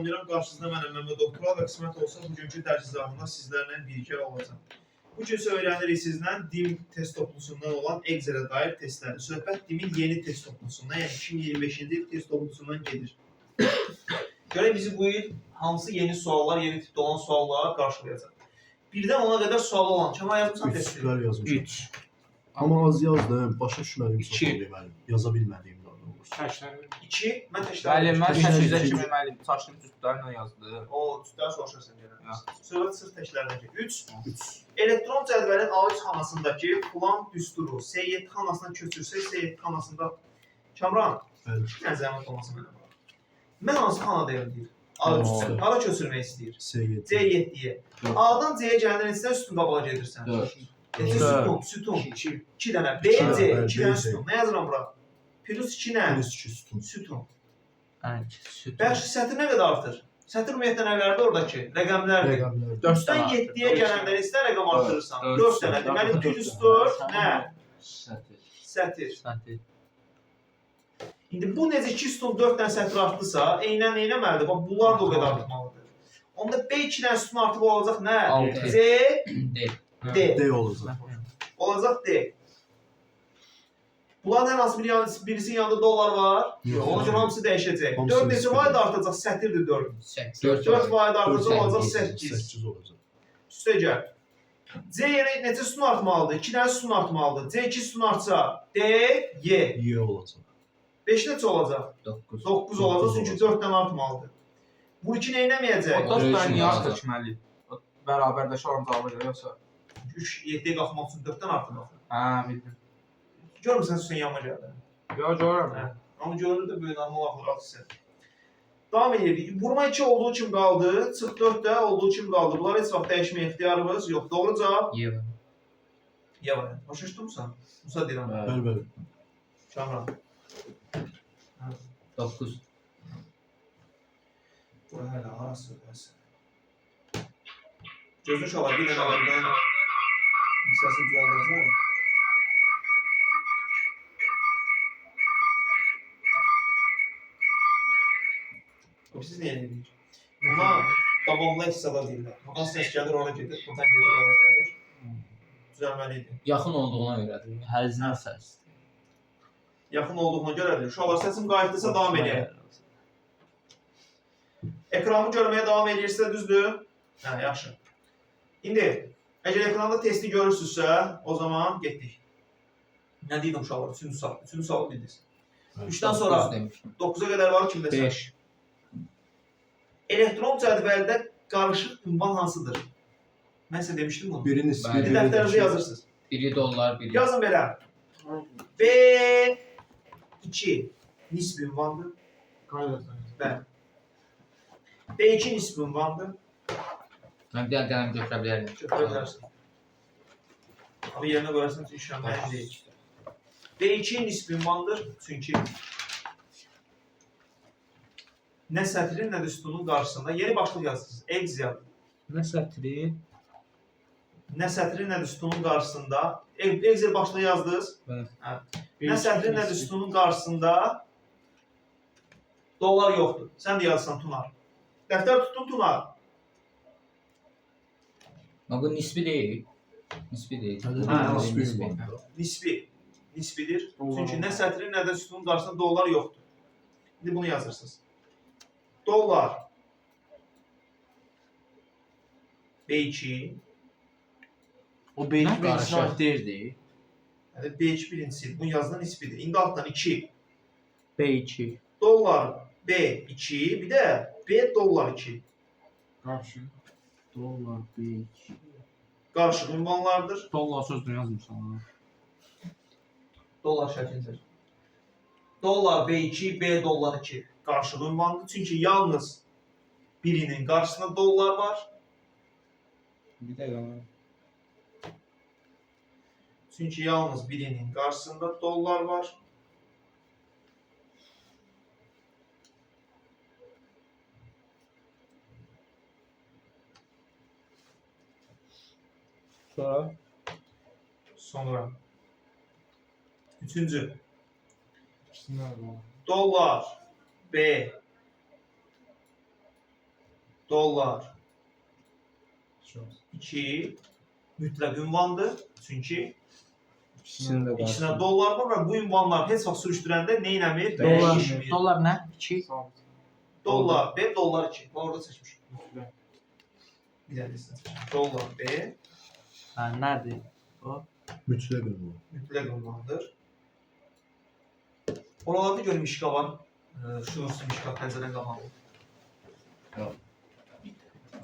salamlayıram. Qarşınızda mənəm Məmməd Oxtural və qismət olsa bugünkü dərs izahında sizlərlə birgə olacağım. Bu gün isə öyrənirik sizlə DIM test toplusundan olan Excel-ə dair testləri. Söhbət DIM-in yeni test toplusundan, yəni 2025-ci il test toplusundan gedir. Görək bizi bu il hansı yeni suallar, yeni tipdə olan suallara qarşılayacaq. Birdən ona qədər sual olan. Kəmal yazmışsan testi? 3 yazmışam. 3. Amma az yazdım, başa düşmədiyim İki. çox deməli. Yaza bilmədiyim də olur. 2. Mən Bəli, təşkil mən Üçüncü. təşkildə kimi müəllim saçlı cütlərlə yazdı. O, cütləri soruşursan gələn. Söhbət sırf təşkilərinə 3. 3. Elektron cədvəlin A3-xanasındakı plan düsturu S7-xanasına köçürsək, S7-xanasında Kamran, Bəli. nə zəhmət olması mənə var. Mən hansı xanada yazıyım? A3. A3. Hara köçürmək istəyir? S7. C7-yə. A-dan C-yə gələn neçədən sütun qabağa gedirsən? 4. Sütun. 2 dənə. B, İki C, dənə, 2 B, dənə C. sütun. Nə yazıram bura? Plus 2 nə? Plus 2 sütun. Sütun. Süt. Bəxş sətr nə qədər artır? Sətr ümumiyyətlə nələrdir oradakı? Rəqəmlərdir. Rəqəmlər. 4-dən 7-yə gələndə istər rəqəm artırırsan. 4 dənə. Deməli plus 4 nə? Sətr. İndi bu necə 2 sütun 4 dənə sətr artdısa, eynən neynəməlidir? Bax bunlar da o qədər artmalıdır. Onda B 2 dənə sütun artıq olacaq nə? Altı. C, D. D olacaq. Olacaq D. Bunların hər hansı birisinin yanında dollar var. Yox. Ona görə hamısı dəyişəcək. Hamısı 4 neçə dəyişəcək. faiz artacaq? Sətirdir 4. 4 faiz artacaq olacaq 8. 8 olacaq. Üstə gəl. C yerə neçə sütun artmalıdır? 2 dənə sütun artmalıdır. C 2 sütun artsa D, Y. Y olacaq. 5 neçə olacaq? 9. 9 olacaq çünki 4 dənə artmalıdır. Bu 2 neynəməyəcək? 4 dənə niyə artır ki müəllim? Bərabərdə olan cavabı görə yoxsa? 3 7-yə qalxmaq üçün 4 dənə artır. Hə, bildim. Görmürsən sütun yanıma gəldi. Yox, görürəm. Amma görünür də böyük normal axır aksi. Davam edirik. Vurma 2 olduğu kimi qaldı. Çıx 4 də olduğu kimi qaldı. Bunlar heç vaxt dəyişmə ixtiyarımız yox. Doğru cavab Y. Y var. Başa düşdünmüsən? Musa deyirəm. Bəli, bəli. Kamran. 9. Bura hələ harası ödəsin. Gözün şalar bir dənə əvvəldən səsini düzəldəcək ama. Siz niyə dedik? Buna davamlı hissada deyirlər. Buradan səs gəlir, ora gedir, buradan gedir, ora gəlir. Düzəlməliydi. Yaxın olduğuna görədir. Həzinə səs. Yaxın olduğuna görədir. Uşaqlar səsim qayıtdıysa davam edək. Ekranı görməyə davam edirsə düzdür? Hə, yaxşı. İndi, əgər ekranda testi görürsünüzsə, o zaman getdik. Nə deydim uşaqlar? Üçüncü sual. Üçüncü sualı bildiniz. 3-dən sonra 9-a qədər var kimdəsə? 5. Elektron cədvəldə qarışıq ünvan hansıdır? Mən sizə demişdim bunu. Biri nisbi, Bir biri dəftərinizə yazırsınız. Biri dollar, biri. Yazın belə. B2 nisbi ünvandır. Bəli. B2 nisbi ünvandır. Mən bir qələm götürə bilərəm. Götürə bilərsin. Abi yerinə qoyarsan ki, işləməyə deyil. B2 nisbi ünvandır çünki nə sətrin, nə də sütunun qarşısında yeni başlıq yazırsınız. Excel. Nə sətri? Nə sətrin, nə də sütunun qarşısında. Excel başlığı yazdınız. Bəli. Hə. Nə sətrin, nə də sütunun qarşısında dollar yoxdur. Sən də yazsan Tunar. Dəftər tutdun Tunar. Bu nisbi deyil. Nisbi deyil. Hə, nisbi. Nisbi. Nisbidir. Çünki nə sətrin, nə də sütunun qarşısında dollar yoxdur. İndi bunu yazırsınız. Dollar B2 O Nə qarışıq deyildi. yəni B2 birincisi. Bunun yazılan nisbidir. İndi altdan 2. B2. Dollar B2 bir də B dollar 2. Qarşı. Dollar B2. Qarşıq ünvanlardır. Dollar sözünü yazmışsan. Dollar şəkildir. Dollar B2, B dollar 2. Qarşıq ünvandır. Çünki yalnız birinin qarşısında dollar var. Bir dəqiqə. Çünki yalnız birinin qarşısında dollar var. Sonra üçüncü dollar B dollar 2 mütləq ünvandır. Çünki içində dollar var və bu ünvanlar heç vaxt sürüşdürəndə nə eləmir? Dollar. Dəyişmir. Dollar nə? 2. Dollar B, dollar 2. Orada seçmişim. Bir dənə seçmişim. Dollar B Hə, nədir? Mütləq ünvan. mütləq ünvandır. Oralarda görüm işqa var. Şuursuz işqa pəncərən qapalı.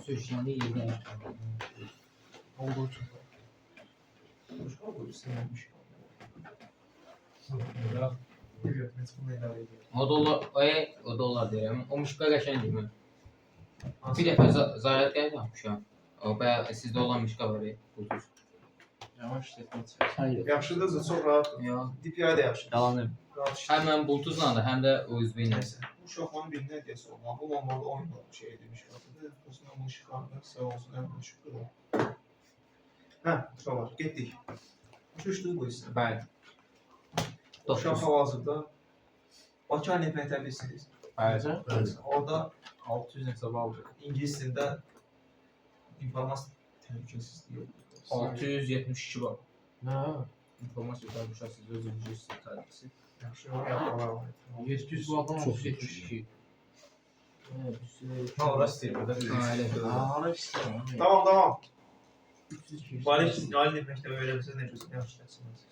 Sürüşəndə yerinə. Olduğu üçün. İşqa var, istəyən işqa. Yox, heç bunu əlavə edir. O dollar deyirəm. O müşqa qəşəngdir. Bir dəfə Zarat gəlib yapmışam. O bayağı sizdə olan müşqa var. Bultuz. Yavaş işlətmə. Hayır. Yaxşıdır, çox rahat. Yox. DPI də yaxşıdır. Yalan deyim. Rahat işləyir. Həm mən Bultuzla da, həm də USB ilə. Neyse. Bu uşaqların birinin hediyesi olmalı. Bu normalde oyunda şey demiş kaldı. Aslında bunu çıkardı. Sağ olsun hemen çıktı da. Hə, çalar. Getdik. Uçuşdunuz bu hissə. Bəli. Uşaq hal-hazırda Bakı Ali məktəblisiniz. Bəli. Bəli. Orada 600 hesab aldı. ingilis dilində informasiya təhlükəsizliyi yoxdur. 672 var. Nə? İnformasiya təhlükəsizliyi sizə özü biləcəksiniz təhlükəsizliyi. Yaxşı, yapmalar var. 700 bu adam Çox 672. Ha, orası deyil, burada bir Ha, elə şey. deyil. Ara istəyirəm. Tamam. Balik Ali məktəbə öyrənsəz necəsin? Yaxşı dərsiniz.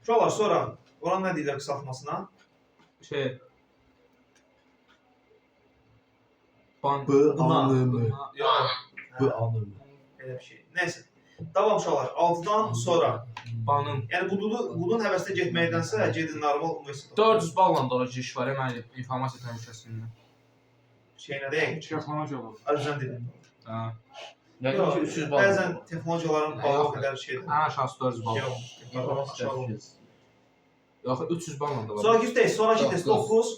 Uşaqlar, sonra oranın nə deyirlər qısaltmasına? Şey. Ban. B anımı. Yox. B anımı. Belə bir şey. Nəysə. Davam uşaqlar. 6-dan sonra. Banın. Yəni budun həvəsdə getməkdənsə gedin normal universitetə. 400 balla da giriş var deməli informasiya təhlükəsizliyində. Şeyinə deyək. Texnologiya olur. Azərbaycan dilində. Hə. Yəqin ki 300 bal. Bəzən texnologiyaların balı o qədər şeydir. Ən aşağısı 400 bal. Yox. Yox 300 balla da var. Sonraki test, sonraki test 9. 9.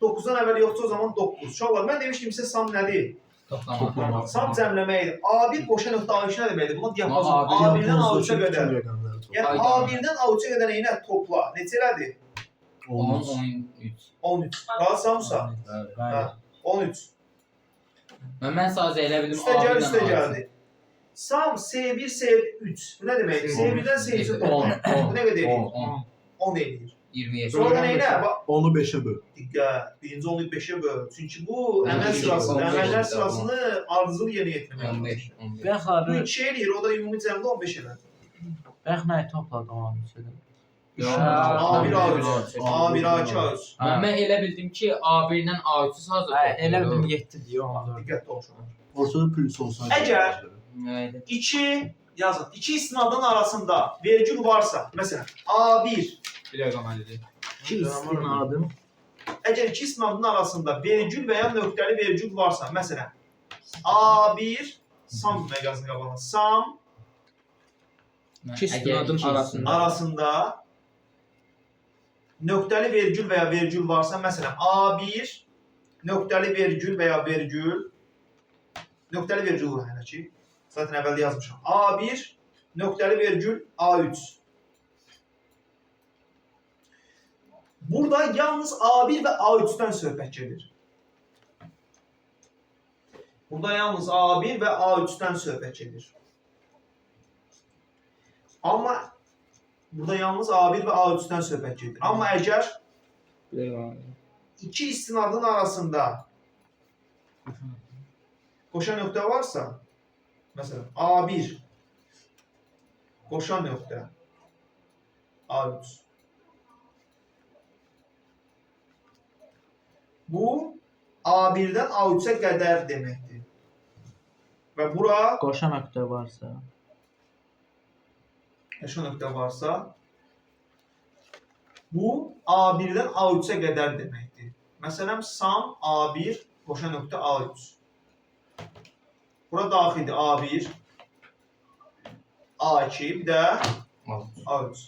9-dan əvvəl yoxsa o zaman 9. Uşaqlar, mən demişdim sizə sam nədir? Toplama. Sam cəmləməkdir. A1 qoşa nöqtə A2 nə deməkdir? Bunun diapazonu A1 A1-dən A3-ə qədər. qədər. Yəni A1-dən A3-ə qədər nə topla? Neçə elədir? 10, 13. 13. Razısanmısa? Bəli. 13. Mən sadəcə elə bildim. Üstə gəldi. Sam C1, C3. Bu nə deməkdir? C1-dən C3-ə topla. Bu nə qədər edir? 10. 10 edir. 27. Sonra nə ilə? Onu 5-ə böl. Diqqət. Birinci 10-u 5-ə böl. Çünki bu əməl sırasını, əməllər sırasını ardıcıl yerinə yetirmək 15. lazımdır. 15. Bu Bəxarı, 2 eləyir, o da ümumi cəmdə 15 elədir. bəxnəyi topladı onun üçün. A1, A3, A1, A2, A3. Mən elə bildim ki, A1-dən A3-ü sadəcə Hə, elə bildim 7 deyir onu. Diqqətli olsun. Ortada plus olsaydı. Əgər Nədir? 2 yazın, 2 istinadın arasında vergül varsa, məsələn, A1, Bir rəqəm əldir. 2 istinadım. əgər 2 istinadın arasında vergül və ya nöqtəli vergül varsa, məsələn, A1, sam məqazın qabağına, sam İki istinadın arasında nöqtəli vergül və ya vergül varsa, məsələn, A1 nöqtəli vergül və ya vergül nöqtəli vergül var hələ ki. Zaten əvvəldə yazmışam. A1 nöqtəli vergül A3. Burada yalnız A1 və A3-dən söhbət gedir. Burada yalnız A1 və A3-dən söhbət gedir. Amma burada yalnız A1 və A3-dən söhbət gedir. Amma əgər iki istinadın arasında qoşa nöqtə varsa, məsələn, A1 qoşa nöqtə A3. Bu A1-dən A3-ə qədər deməkdir. Və bura Qoşa nöqtə varsa. qoşa nöqtə varsa, bu A1-dən A3-ə qədər deməkdir. Məsələn, sam A1 qoşa nöqtə A3. Bura daxildir A1, A2, bir də A3.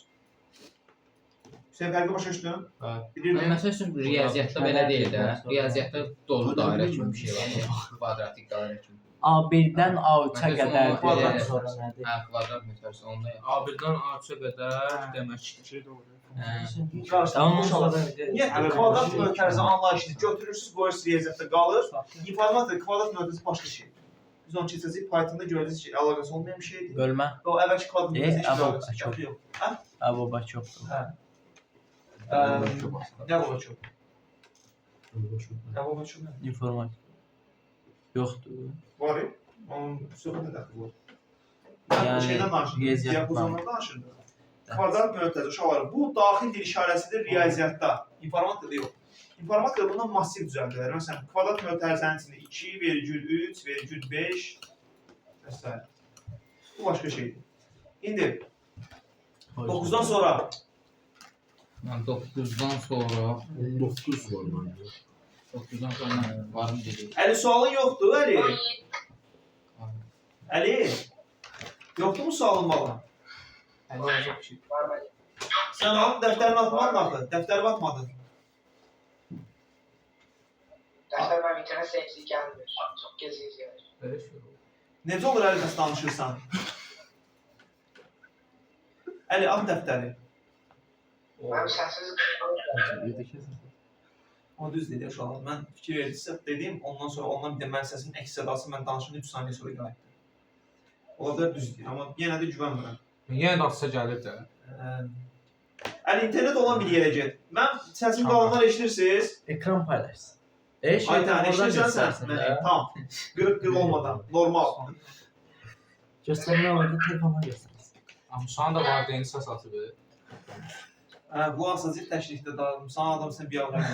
Sən fərqi başa düşdün? Mən Bilirdin? məsəl üçün riyaziyyatda belə deyil də. Riyaziyyatda dolu dairə kimi bir şey var. Kvadratik dairə kimi. A1-dən A3-ə Məsələn, qədər kvadrat demək sonra nədir? Hə, kvadrat mütəvəssisi onda. A1-dən A3-ə qədər deməkdir. Qarşıdan boşalır. Tamam. Ümumiyyətlə kvadrat mötərizə anlayışını götürürsünüz, qoyursuz riyaziyyatda qalır. İnformatika kvadrat mötərizə başqa şeydir. Biz onu keçəcəyik, Pythonda görəcəyik ki, əlaqəsi olmayan bir şeydir. Bölmə. O əvvəlki kvadrat mötərizə heç amma əlaqəsi çox. yox. Hə? Əbaba çoxdur. Hə. Nə bu çox? Nə bu çox? İnformatik. Yoxdur. Var ya, onun söhbətə dəxli var. Yəni, Yəni şeydən danışırıq, riyaziyyatdan. diapazondan danışırdıq. Kvadrat mötərizə uşaqlar, bu daxil dil işarəsidir riyaziyyatda, informatikada yox. İnformatikada bundan massiv düzəldirlər. Məsələn, kvadrat mötərizənin içində 2,3, 5 və s. Bu başqa şeydir. İndi 9-dan sonra Mən 9-dan sonra 9 var məndə. 9-dan sonra varım dedik. Əli sualın yoxdur, Əli. Əli. Yoxdur mu sualın bala? Əli yazıb bir şey. Sən alın dəftərini atmadın axı. Dəftəri atmadın. Dərslər mən internet səhifəsi gəlmir. Çox gec gəlir. Belə şey olur. Necə olur Əli bəs danışırsan? Əli, at dəftəri. Mənim sənsiz O düz dedi uşaqlar. Mən fikir verdirsə dedim, ondan sonra ondan bir də mən səsimin əks sədası mən danışım 3 saniyə sonra qayıtdı. Ola bilər düz deyir, amma yenə də güvənmirəm. Yenə də atsa gəlir də. Əli, internet olan bir yerə get. Mən səsim qalanlar eşidirsiniz. Ekran paylaşsın. Ayten, eşidirsən sən? Tam. Qırıq olmadan. Normal. Göstərmə orada telefonla göstərsin. Amma sana da var deyini səs atıbı. Bu asacıq təşrikdə dağıldım. Sana adam sən bir avram.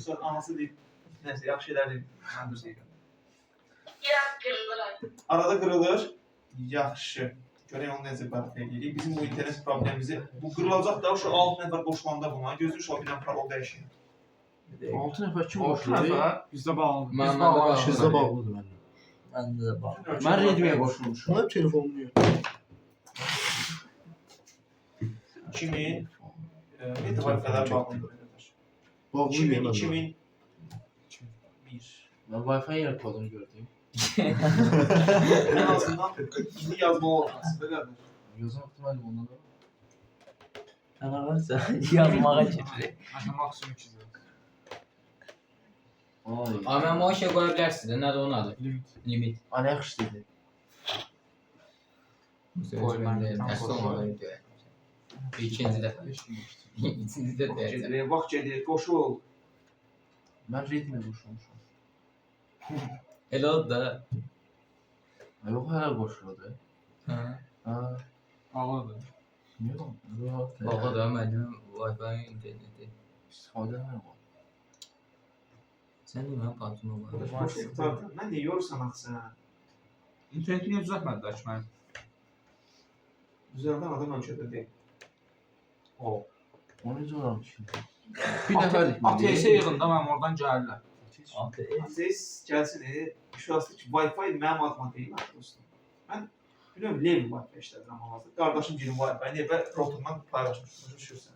Sonra anası deyib, nəsə, yaxşı şeylər deyib. Mən düz deyirəm. İrəm qırılır. Arada qırılır. Yaxşı. Görək onu necə bərpa edirik. Bizim bu internet problemimizi, bu qırılacaq da şu 6 nəfər qoşulanda buna. Gözür şu bir dənə parol dəyişir. 6 nəfər kim Boş var? nəfər bizdə bağlıdır. Mən Biz də bağlanmışıq. Sizdə bağlıdır məndə. Məndə də var. Mən Redmi-yə qoşulmuşum. Mənim telefonum yox. 2000 ne var kadar bağlı. Bağlı 2000, yox. 2001. Ben Wi-Fi yer kodunu gördüm. En azından indi yazma olmaz. Böyle Gözüm ihtimalle bunda da. Ana varsa yazmağa getirir. Məndə maksimum 2 zil. Ay. Amma mən o işə qoya bilərsiniz də, nədir onun adı? Limit. Ana yaxşı dedi. Qoy mən. Əsl olmalı. İkinci dəfə. İkinci də deyəcəm. gedir, vaxt gedir, qoşul. Ben Redmi koşulmuşum. Elə oldu da. Yok hala koşuladı. Hə. Ha. Bağlıdır. Niye lan? Yok. Baxa da mənim Wi-Fi interneti. İstifadə etmir bu. Sən də mənim patronum var. Qoşul tutardı. Mən də yorursan axı. İnterneti niyə düzəltmədilər ki mən? Düzəldən adam ölkədə deyil. O. O necə olarmış şimdi? Bir nəfərlik mi? ATS yığında mənim oradan gəlirlər. Aziz gəlsin, şurası ki, Wi-Fi mənim adıma deyil dostum. Mən bilmiyorum, Levi Wi-Fi işlədirəm hal-hazırda. Qardaşım girin Wi-Fi-ni evə routerdan paylaşmışdım, düşürsən.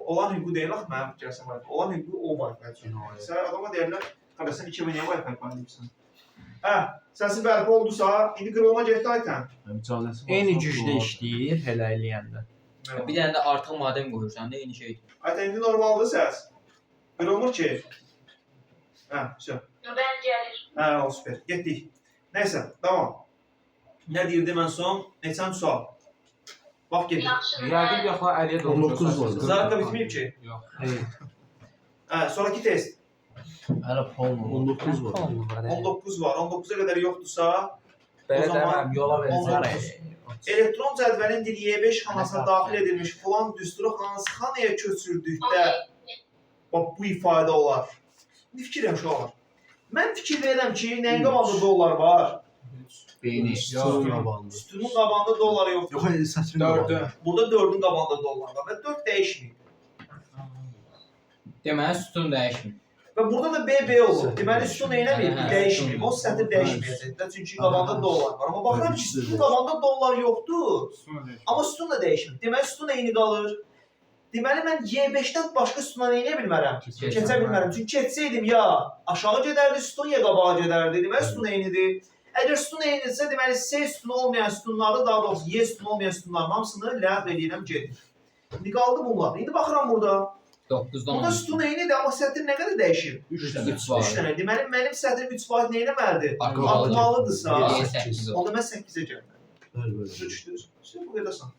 Olan hüququ deyil axı mənim gəlsin Wi-Fi. Olan hüququ o Wi-Fi üçün. Sən adama deyirlər, qardaş sən 2000-yə Wi-Fi paylaşırsan. Hə, səsi bərpa oldusa, indi qırılma getdi Aytən. Mücadelesi Eyni güclə işləyir elə eləyəndə. Bir dənə də artıq modem qoyursan da eyni şeydir. Aytən indi normaldır səs. Qırılmır ki. Hə, все. Mən gəlir. Hə, o süper. Getdik. Nəysə, tamam. Nə deyirdim mən son? Neçən sual? Vaxt gedir. Yaxşı. Yəqin bir yaxla 50-yə doğru 19 var. Zarka bitməyib ki. Yox. Hə, sonraki test. Hələ polmu. 19 var. 19 var. 19-a qədər yoxdursa, Belə O zaman deməm, yola verəcək. 19. Elektron cədvəlin dil Y5 xanasına daxil edilmiş filan düsturu hansı xanaya köçürdükdə bax bu ifadə olar. İndi fikirəm uşaqlar. Mən fikir verirəm ki, nəyin qabağında dollar var? Beyni. Sütunun qabağında. Sütunun qabağında dollar yoxdur. Yox, hayır, sətrin qabağında. Burada 4-ün qabağında dollar var və 4 dəyişmir. Deməli sütun dəyişmir. Və burada da BB olur. Deməli sütun eləmir, Hə, dəyişmir. sütun. O sətir dəyişməyəcək də çünki qabağında dollar var. Amma baxıram ki, sütunun qabağında dollar yoxdur. Amma sütun da dəyişmir. Deməli sütun eyni qalır. Deməli mən Y5-dən başqa sütuna nə edə bilmərəm? Keçə bilmərəm. Çünki keçsəydim ya aşağı gedərdi sütun, ya qabağa gedərdi. Deməli sütun eynidir. Əgər sütun eynidirsə, deməli C sütunu olmayan sütunları, daha doğrusu Y sütunu olmayan sütunların hamısını ləğv edirəm gedir. İndi qaldı bunlar. İndi baxıram burada. 9'dan Burada sütun eynidir, amma sətr nə qədər dəyişir? 3 Üç dənə. var. 3 dənə. Deməli, mənim sətrim 3 vaid nə etməlidir? Artmalıdır. Artmalıdırsa, Geriyə 8 olur. onda mən 8-ə gəlməliyim. Bəli, bəli. Başa düşdünüz? Sən bu qədərsən.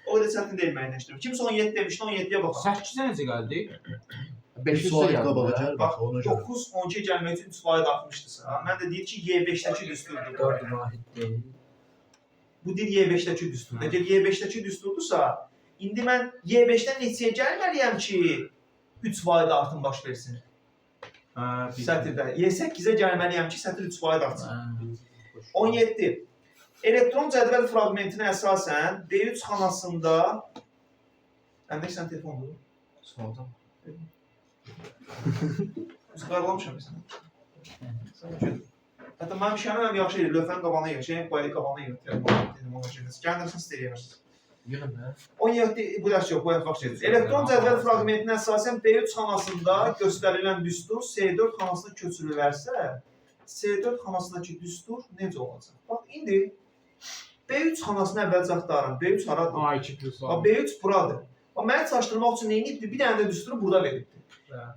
O qədər çətin deyil müəyyənləşdirim. Kimsə 17 demişdi, 17-yə baxaq. 8-ə necə gəldi? 5 sual qabağa gəl, bax, ona görə. 9 12-yə gəlmək üçün 3 vaid artmışdısa, mən də deyir ki, Y5-dəki düsturdur. 4 vahid deyil. Bu deyir Y5-dəki düsturdur. Əgər Y5-dəki düsturdursa, indi mən Y5-dən neçəyə gəlməliyəm ki, 3 vaid artım baş versin? Sətirdə. Y8-ə gəlməliyəm ki, sətir 3 vaid artsın. 17. Elektron cədvəl fraqmentinə əsasən B3 xanasında Əndək sən telefondur. Sualdan. Biz qaralamışam sən. Hətta mənim şəhərəm yaxşı edir. Lövfənin qabağına yığır. Şeyin qoydu qabağına yığır. Dedim ona şeyiniz. Gəldirsən istəyirsiniz. Yığın hə? 17 bu dərs yox, bu vaxt gedir. Elektron cədvəl fraqmentinə əsasən B3 xanasında göstərilən düstur C4 xanasına köçürülərsə, C4 xanasındakı düstur necə olacaq? Bax, indi B3 xanasını əvvəlcə axtarın. B3 haradır? A2 plus Bax, B3 buradır. Bax, mənə çaşdırmaq üçün neyinibdir? Bir dənə də düsturu burada veribdir.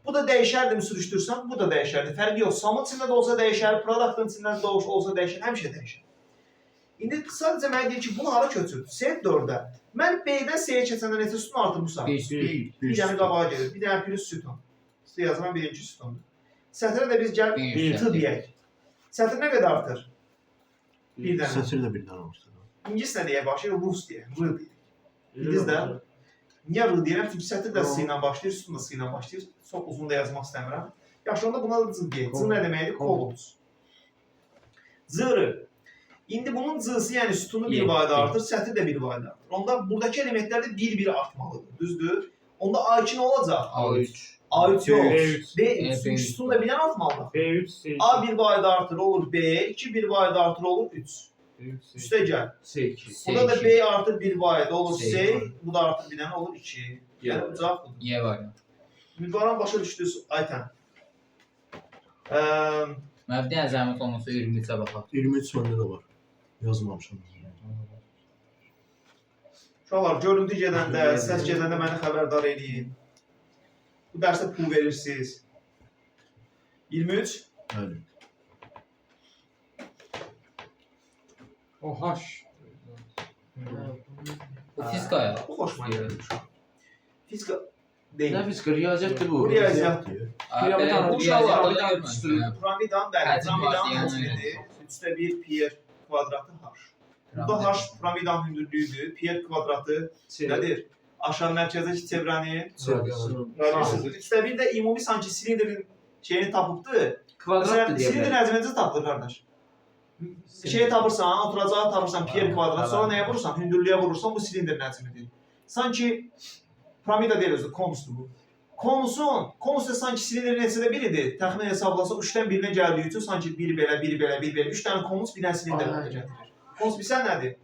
Bu da dəyişərdim sürüşdürsəm, bu da dəyişərdi. Fərqi yox. Samın içində də olsa dəyişər, produktın içində də olsa dəyişər, həmişə dəyişər. İndi sadəcə mənə deyir ki, bunu hara köçürdü? C4-də. Mən B-dən C-yə keçəndə neçə sütun artırmışam? Bir dənə qabağa gedir. Bir dənə plus sütun. Sizə yazılan birinci sütundur. Sətrə də biz gəl T deyək. Sətr nə qədər artır? Bir dənə. Sətr də bir dənə olsun. İngilis nə deyək başlayır? Rus deyək. R deyək. İngilis də. Niyə R deyirəm? Çünki sətr də C ilə başlayır, sütun da C ilə başlayır. Çox uzun da yazmaq istəmirəm. Yaxşı, onda buna da C deyək. C nə deməkdir? Kolumuz. Zırı. İndi bunun C-si, yəni sütunu bir vaid artır, sətri də bir vaid artır. Onda buradakı elementlər də bir-bir artmalıdır. Düzdür? Onda A2 nə olacaq? A3. A3 yox. B3. B3. Çünki sütun da bir dənə artmalıdır. B3 C2. A bir vaid artır olur B, 2 bir vaid artır olur 3. Üstə gəl. C2. Burada da B artır bir vaid olur C, bu da artır bir dənə olur 2. Yəni ucaq budur. Y var ya. Mübaran başa düşdünüz Aytən. Mən bir dənə zəhmət olmasa 23-ə baxaq. 23 məndə də var. Yazmamışam. Uşaqlar, görüntü gedəndə, səs gedəndə məni xəbərdar eləyin. Bu dərsə pul verirsiniz. 23. Bəli. O haş. Bu fizika ya. Bu xoşuma gəlir. Fizika deyil. Nə fizika, riyaziyyatdır bu. Bu riyaziyyatdır. Bu uşaqlar bir dənə düsturu. Piramidan bəli, Həcm piramidanın başlayan həcmidir. 3də 1 pi kvadratı h. Burada h piramidanın hündürlüyüdür. Pi kvadratı nədir? Aşağı mərkəzdəki çevrəni bilirsiniz. 3də 1 də ümumi sanki silindrin şeyini tapıbdı. Kvadratdır deyə Silindrin bilərəm. həcmini tapdır qardaş. Şeyi tapırsan, oturacağı tapırsan pi kvadrat, sonra nəyə vurursan? Hündürlüyə vurursan bu silindrin həcmidir. Sanki piramida deyil özü, konusdur bu. Konus da sanki silindrin neçədə biridir. Təxmin hesablasa 3-dən 1-nə gəldiyi üçün sanki biri belə, biri belə, biri belə. 3 dənə konus, bir dənə silindr haline gətirir. Konus bilsən nədir?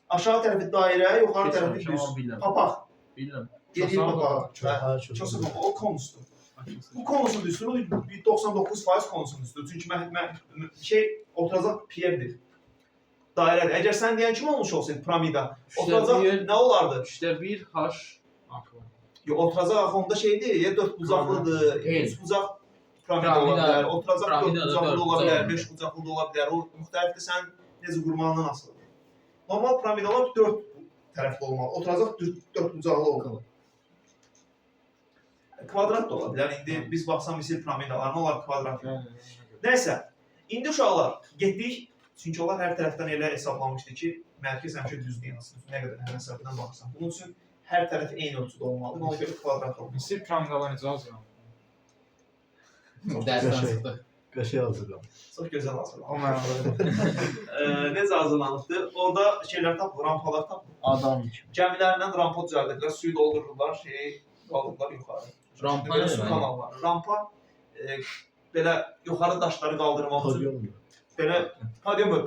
Aşağı tərəfi dairə, yuxarı tərəfi düz. Papaq. Bilirəm. Geriyə papaq. Çox papaq. O konusdur. Bu konusun düsturu 99% konusun düsturu. Çünki şey oturacaq piyerdir. Dairədir. Əgər sən deyən kim olmuş olsaydı piramida, oturacaq nə olardı? 3də 1 h. Yox, oturacaq axı onda şeydir, ya 4 bucaqlıdır, 3 bucaq piramida ola bilər, oturacaq 4 bucaqlı ola bilər, 5 bucaqlı da ola bilər. O müxtəlifdir, sən necə qurmağından asılıdır. Normal piramidalar 4 tərəfli olmalı, oturacaq 4 bucaqlı olmalı. Kvadrat da ola bilər. İndi biz baxsam Misir piramidalarına onlar kvadrat. Nəysə, indi uşaqlar getdik. Çünki onlar hər tərəfdən elə hesablamışdı ki, mərkəz həmişə düzlük yansın. Nə qədər hər hesabdan baxsan. Bunun üçün hər tərəf eyni ölçüdə olmalıdır. Ona görə kvadrat olmalı. Misir piramidalar necə hazırlanır? Dərsdən çıxdıq. Qəşəng hazırlanır. Çox gözəl hazırlanır. O mənada. Necə hazırlanıbdır? Orada şeylər tapılır, rampalar tapılır. Adam kimi. Gəmilərlə rampa düzəldirlər, suyu doldururlar, şeyi qaldırırlar yuxarı. Rampa Belə nə su demək? kanalları. Rampa belə yuxarı daşları qaldırmaq üçün Podium. belə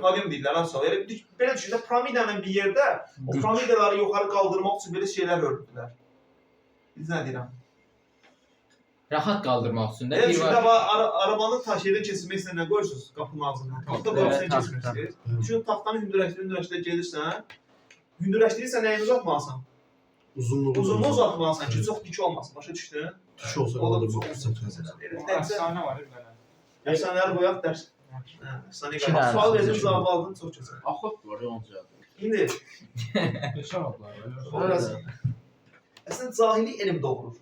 podium deyirlər asıl. Belə düşün də piramidanın bir yerdə o piramidaları yuxarı qaldırmaq üçün belə şeylər ördülər. Biz nə deyirəm? Rahat qaldırmaq üçün də Elə bir düşün var. də arabanın şeydən keçirmək istəyən nə qoyursunuz qapının ağzından. Taxta qoyub sən keçmirsiniz. Düşün taxtanı hündürləşdirə gedirsən. Hündürləşdirirsən nəyini uzatmalısan? Uzunluğu Uzunluğu uzatmalısan ki, çox dik olmasın. Başa düşdün? Tuş olsa O da qalır çox bu uzun. məsələn. Efsane var bir tane. Əfsanələr qoyaq dərs. Əfsanə İki qalaq. dənə Sual verəcəm, düşünün. cavab aldın, çox gözəl. Axot var ya onca. İndi Beşer abla. Orası. Əslində cahili elm doğurur.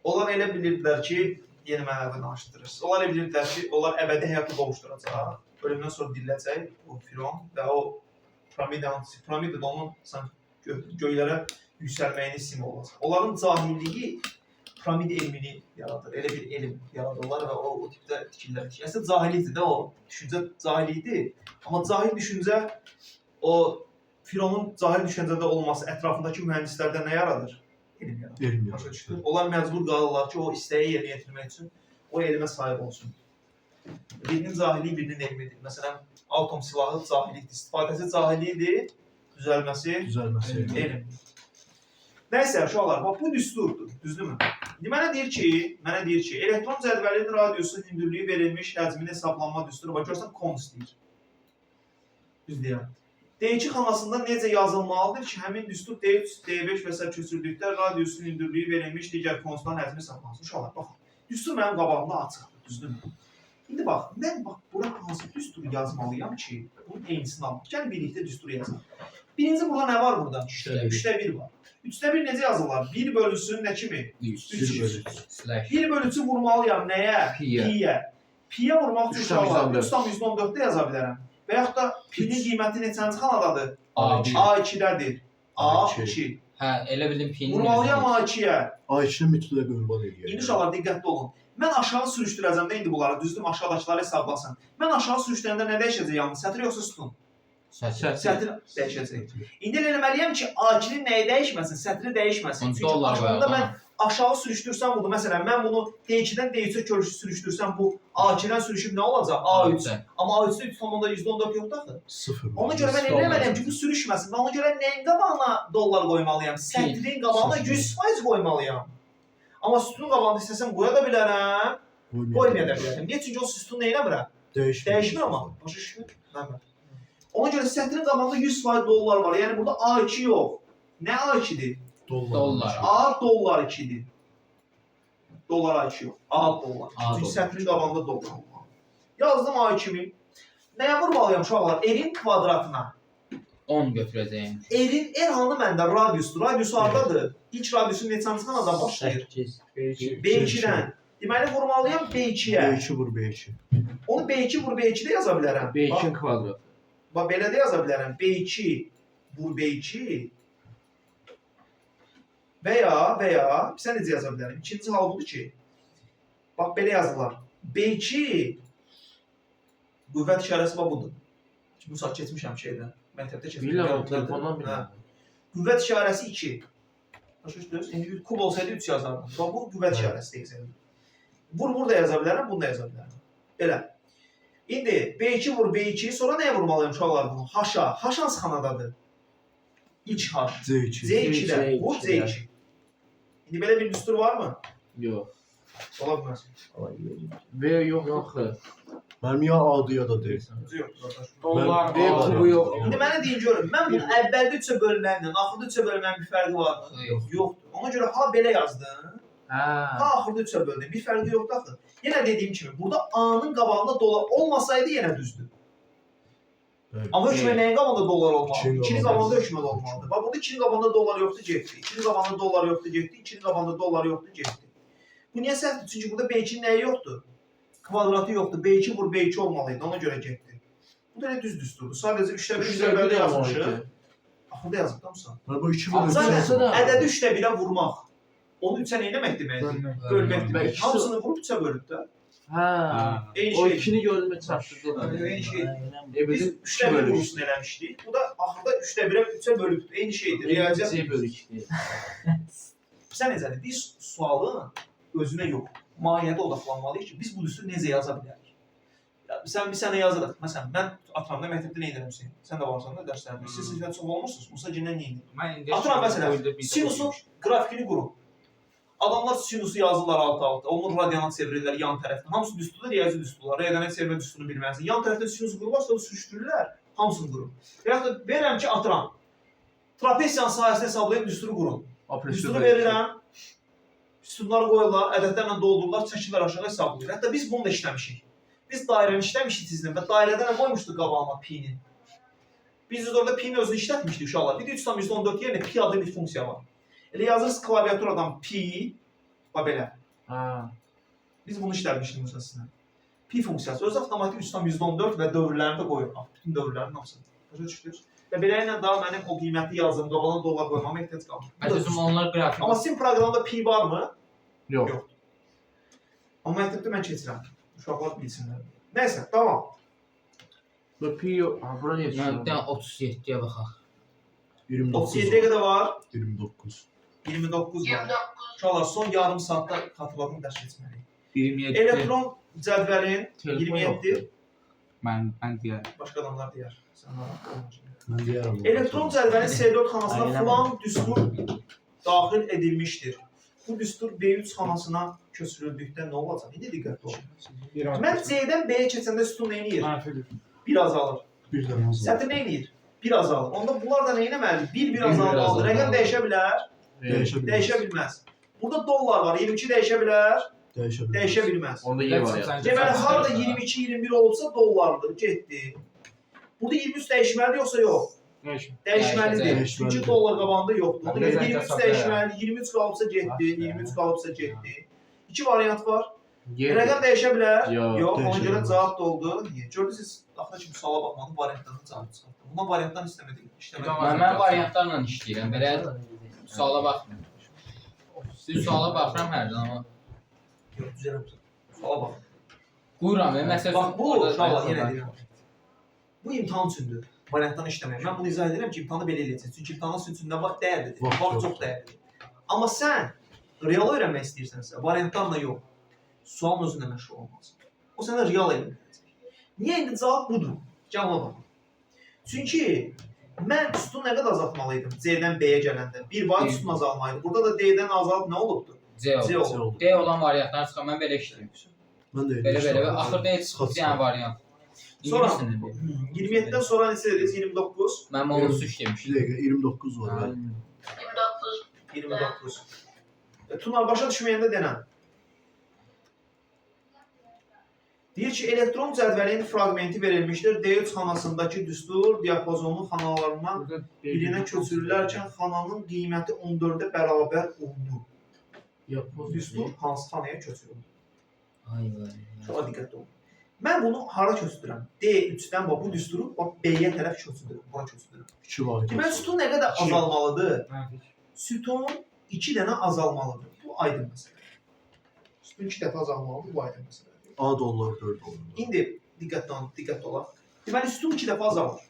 Onlar elə bilirdilər ki, yeni mənəvi danışdırırız. Onlar elə bilirdilər ki, onlar əbədi həyatı qovuşduracaq. Ölümdən sonra diriləcək o Firon və o piramida da onun göylərə yüksəlməyinin simvolu olacaq. Onların cahilliyi piramid elmini yaradır. Elə bir elm yaradırlar və o tipdə tikirlər. Əslində cahillikdir də o. Düşüncə cahillikdir. Amma cahil düşüncə o Fironun cahil düşüncədə olması ətrafındakı mühəndislərdə nə yaradır? Elm yaradır. Elm Başa yaradır. düşdün? Onlar məcbur qalırlar ki, o istəyi yerinə yetirmək üçün o elmə sahib olsun. Birinin cahilliyi, birinin elmidir. Məsələn, atom silahı cahillikdir. İstifadəsi cahillikdir, düzəlməsi Düzəlməsi. elmdir. Nəysə, uşaqlar, bax bu düsturdur, düzdürmü? İndi mənə deyir ki, elektron cədvəlinin radiusu hündürlüyü verilmiş həcmin hesablanma düsturu. Bax, görsən, konst deyir. Düz deyirəm. D2 xanasında necə yazılmalıdır ki, həmin düstur D3, D5 və s. köçürdükdə radiusun hündürlüyü verilmiş digər konstdan həcmi hesablansın. Uşaqlar, baxın, düstur mənim qabağımda açıqdır, düzdürmü? İndi bax, mən bura hansı düsturu yazmalıyam ki, bunun eynisini almaq. Gəlin birlikdə düsturu yazalım. Birinci burada nə var burada? 3'də 1 var. 3'də 1 necə yazırlar? 1 bölünsün nə kimi? 3. 1 bölünsü vurmalıyam nəyə? Pi'yə. Pi'yə. Pi'yə vurmaq üçün uşaqlar 3,14. 3,14'də yaza bilərəm. Və yaxud da Pi'nin qiyməti neçənci xanadadır? A2. A2-dədir. A2. Hə, elə bildim Pi'nin. Vurmalıyam A2-yə. A2-ni mütləq ünvan edir. İndi uşaqlar diqqətli olun. Mən aşağı sürüşdürəcəm də indi bunları, düzdür, aşağıdakıları hesablasın. Mən aşağı sürüşdürəndə nə dəyişəcək yalnız? Sətr yoxsa sütun? Sətr dəyişəcək. İndi elə eləməliyəm ki, A2-nin nəyi dəyişməsin, sətri dəyişməsin. Çünki aşağıda mən aşağı sürüşdürsəm bunu, məsələn, mən bunu D2-dən D3-ə sürüşdürsəm bu A2-dən sürüşüb nə olacaq? A3. Amma A3-də 3,14 yoxdur axı. 0. Ona görə mən eləməliyəm ki, bu sürüşməsin. Mən ona görə nəyin qabağına dollar qoymalıyam? Sətrin qabağına 100% qoymalıyam. Amma sütunun qabağında istəsəm qoya da bilərəm, qoymaya da bilərəm. Niyə? Çünki o sütun nə eləmirəm? Dəyişmir amma. Başa düşdün? Məmə. Ona görə sətrin qabağında 100% dollar var. Yəni burada A2 yox. Nə A2-dir? Dollar. A dollar 2-dir. Dollar A2 yox. A dollar. Çünki sətrin qabağında dollar olmalı. Yazdım A2-mi. Nəyə vurmalıyam uşaqlar? Erin kvadratına. 10 götürəcəyim. Erin hanı məndə radiusdur. Radiusu hardadır? İlk radiusu neçənci xanadan başlayır? 8. B2-dən. Deməli vurmalıyam B2-yə. B2 vur B2. Onu B2 vur B2-də yaza bilərəm. B2-nin kvadratı. Bax belə də yaza bilərəm. B2 vur B2 və ya sən necə yaza bilərəm? İkinci hal budur ki, bax belə yazılar. B2 qüvvət işarəsi bax budur. Bu saat keçmişəm şeydən. Məktəbdə keçmişəm. Bilirəm, telefondan bilirəm. Qüvvət işarəsi 2. Başa düşdünüz? İndi kub olsaydı 3 yazardım. Bax bu qüvvət işarəsi deyəcək. Vur da yaza bilərəm, bunu da yaza bilərəm. Belə. İndi B2 vur B2, sonra nəyə vurmalıyım uşaqlar bunu? H-a. H hansı xanadadır? İlk H. C2. C2-də. Bu C2. İndi belə bir düstur varmı? Yox. Ola bilməz. V yox axı. Mənim ya A-dır ya da D. Yox, zaten. Dollar. V Aa, kubu yox. İndi mənə deyin görün, mən bunu əvvəldə 3-ə bölməklə, axırda 3-ə bölməyin bir fərqi var mı? Yoxdur. Ona görə ha belə yazdım. Hə. Ha axırda 3-ə böldüm. Bir fərqi yoxdur axı. Yenə dediyim kimi, burada A-nın qabağında dollar olmasaydı yenə düzdür. Amma hökmə nəyin qabağında dollar olmalı? 2-nin qabağında hökmə olmalıdır. Bax burada 2-nin qabağında dollar yoxdur, getdi. 2-nin qabağında dollar yoxdur, getdi. 2-nin qabağında dollar yoxdur, getdi. Bu niyə səhvdir? Çünki burada B2-nin nəyi yoxdur? Kvadratı yoxdur. B2 vur B2 olmalıydı. Ona görə getdi. Bu da nə düz düsturdur. Sadəcə 3-də 1 üzərində yazmışıq. Axırda yazıb da mısın? Bu 2 Zaten ədədi 3-də 1-ə vurmaq. Onu 3-ə nə etmək deməkdir? Bölmək Bəlkə deməkdir. Hamısını vurub 3-ə bölüb də. Hə. Eyni O şey. ikini görmə çatdırdı. Eyni şey. E Biz bizim 3'də 1 vurusunu eləmişdik. Bu da axırda 3'də 1-ə 3-ə bölübdür. Eyni şeydir. Riyaziyyat. C bölükdür. Sən necədir? Biz sualın özünə yox, mahiyyətə odaqlanmalıyıq ki, biz bu düsturu necə yaza bilərik? Sən bir sənə yazırıq. Məsələn, mən atıramda məktəbdə nə edirəm sən? Sən də varsan da dərslərdə. Siz sizdən çox olmursunuz. Musa cindən nə edir? Atıram məsələn, sinusun qrafikini qurun. Adamlar sinusu yazırlar alt-alta. Onu radiana çevirirlər yan tərəfdən. Hamısı düsturlar, riyazi düsturlar. Radiana çevirmə düsturunu bilməlisən. Yan tərəfdən sinusu qururlarsa onu sürüşdürürlər. Hamısını qurun. Və yaxud da verirəm ki, atıram. Trapesiyanın sahəsini hesablayıb düsturu qurun. Düsturu Düsturu verirəm. Sütunları qoyurlar, ədədlərlə doldururlar, çəkirlər aşağı hesablayır. Hətta biz bunu da işləmişik. Biz dairəni işləmişik sizlə və dairədə nə qoymuşduq qabağına pi-ni. Biz orada pi-ni özünü işlətmişdik uşaqlar. Bir də 3,14 yerinə pi adlı bir funksiya var. Elə yazırsınız klaviaturadan pi, bax belə. Ha. Biz bunu işlətmişdik mesela sizlə. Pi funksiyası öz avtomatik 3,14 və dövrlərini də qoyur. Bütün dövrlərini hamısını. Başa düşdünüz? Və belə ilə daha mənim o qiymətli yazdım, qabağına dollar qoymama ehtiyac qalmır. Əsasım onlar qrafik. Amma sizin proqramda pi varmı? Yox. Amma məktəbdə mən keçirəm. Uşaqlar bilsinlər. Nəysə, tamam. Bu pi ha bura Mən yetişir. bir dənə 37-yə baxaq. 29 37'ye var. kadar var. 29. 29 var. 29. Uşaqlar son yarım saatda xatırladım dərs keçməliyik. 27. Elektron cədvəlin Telefon 27. Mən deyərəm. Başqa adamlar deyər. Sən Mən deyərəm. Elektron cədvəlin C4 xanasına Aynen. filan düstur daxil edilmişdir. Bu düstur B3 xanasına köçürüldükdə nə olacaq? İndi diqqətli olun. Mən C-dən B-yə keçəndə sütun nə edir? Bir azalır. Bir dənə yazılır. Sətr nə edir? Bir azalır. Onda bunlar da nə etməlidir? Bir Bir azalır. azalır. Rəqəm dəyişə bilər, Dəyişə bilməz. dəyişə bilməz. Burada dollar var. 22 dəyişə bilər, Dəyişə bilməz. dəyişə bilməz. Onda Y var ya. Deməli, harada 22-21 olubsa dollardır, getdi. Burada 23 dəyişməlidir yoxsa yox? Dəyişməlidir. Dəyişməlidir. Çünki dollar qabağında yoxdur. Ona görə Bəzən 23 kasabda dəyişməlidir, 23 qalıbsa getdi, 23 qalıbsa getdi. İki variant var. Y. Rəqəm dəyişə bilər. Yox, Yox, ona dəyişə görə bilməz. cavab da oldu. Gördünüz siz axıra kimi suala baxmadım, variantlardan cavab çıxartdım. Buna variantdan istəmədik. Mən variantlarla işləyirəm. Belə suala baxmıram. Siz suala baxıram hərdən amma Yox, düzələm. Suala bax. qururam. Məsələn, Bax bu orada uşaqlar yazılır. yenə deyirəm. Bu imtahan üçündür. Variantdan işləmək. Mən bunu izah edirəm ki, imtahanı belə eləyəcək. Çünki imtahanın üçündə vaxt dəyərlidir. Vaxt Vaxt yox. çox dəyərlidir. Amma sən real öyrənmək istəyirsənsə, variantlarla yox. Sualın özündə məşğul olmalısın. O sənə real elm verəcək. Niyə indi cavab budur? Cavaba bax. Çünki mən sütun nə qədər azaltmalıydım C-dən B-yə gələndə? Bir var sütun azalmalıydı. Burada da D-dən azalıb nə olubdu? C C oldu. oldu. D olan variantları çıxan mən belə işləyirəm. Mən də Belə axırda heç bir dənə variant. Sonra- İngiliscə də. 27-dən sonra neçə dediniz? 29. Mən onu üç Bir demişdim. dəqiqə 29 var. Bəli. 29. 29. Tunar başa düşməyəndə denən. Deyir ki, elektron cədvəlin fraqmenti verilmişdir. D3 xanasındakı düstur diapazonlu xanalarından birinə köçürülərkən xananın qiyməti 14-ə bərabər oldu. Düstur hansı xanaya köçürüldü? Ay vay. Çox diqqətli olun. Mən bunu hara köçürürəm? D3-dən bax bu düsturu bax B-yə tərəf köçürürəm. Bura köçürürəm. 2 var. Deməli sütun nə qədər İki. azalmalıdır? Sütun 2 dənə azalmalıdır. Bu aydın məsələ. Sütun 2 dəfə azalmalıdır, bu aydın məsələdir. A dollar 4 dollar. İndi diqqətli olaq. Deməli sütun 2 dəfə azalır.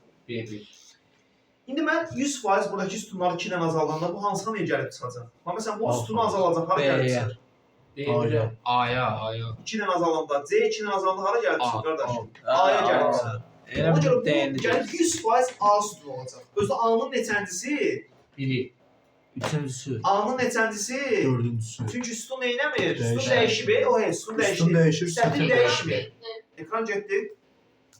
İndi mən 100% buradakı sütunları 2-dən azaldanda bu hansı xanaya gəlib çıxacaq? Bax məsələn bu A sütunu xanası. azalacaq, hara gəlib B-yə. çıxacaq? A'ya. Aya. 2-dən azalanda, C 2-dən azalanda hara gəlib çıxacaq qardaşım? A. A-ya gəlib çıxacaq. Elə Ona bir görə bu dəyəndi. gəlib 100% A sütunu olacaq. Özdə A-nın neçəncisi? Biri. Üçüncüsü. A-nın neçəncisi? Dördüncüsü. Çünki sütun neynəmir? Sütun Dəyişir. dəyişir. O sütun dəyişir. Sütun dəyişir, Sətir sətir dəyişmir. Ekran getdi.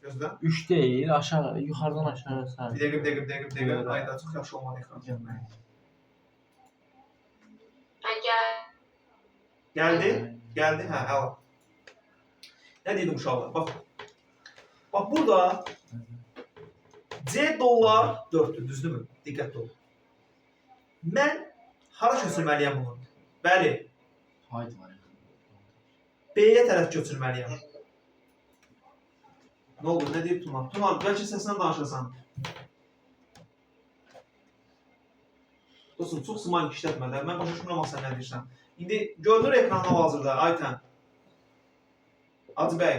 Gözlə. 3 deyil, aşağı, yuxarıdan aşağı sar. Bir dəqiqə. Ayda çox yaxşı olmalı ekran. Gəldi? Gəldi, hə, əla. Nə dedim uşaqlar? Bax burada C dollar 4-dür, düzdürmü? Diqqətli olun. Mən hara köçürməliyəm bunu? Bəli, Haydi var. B-yə tərəf köçürməliyəm. Nə oldu? Nə deyib Tuman? Tuman, bəlkə səsinə danışasan. Dostum, çox sımalik işlətmədən. Mən başa düşmürəm sən nə deyirsən. İndi görünür ekranda hazırda, Aytən. Hacı bəy.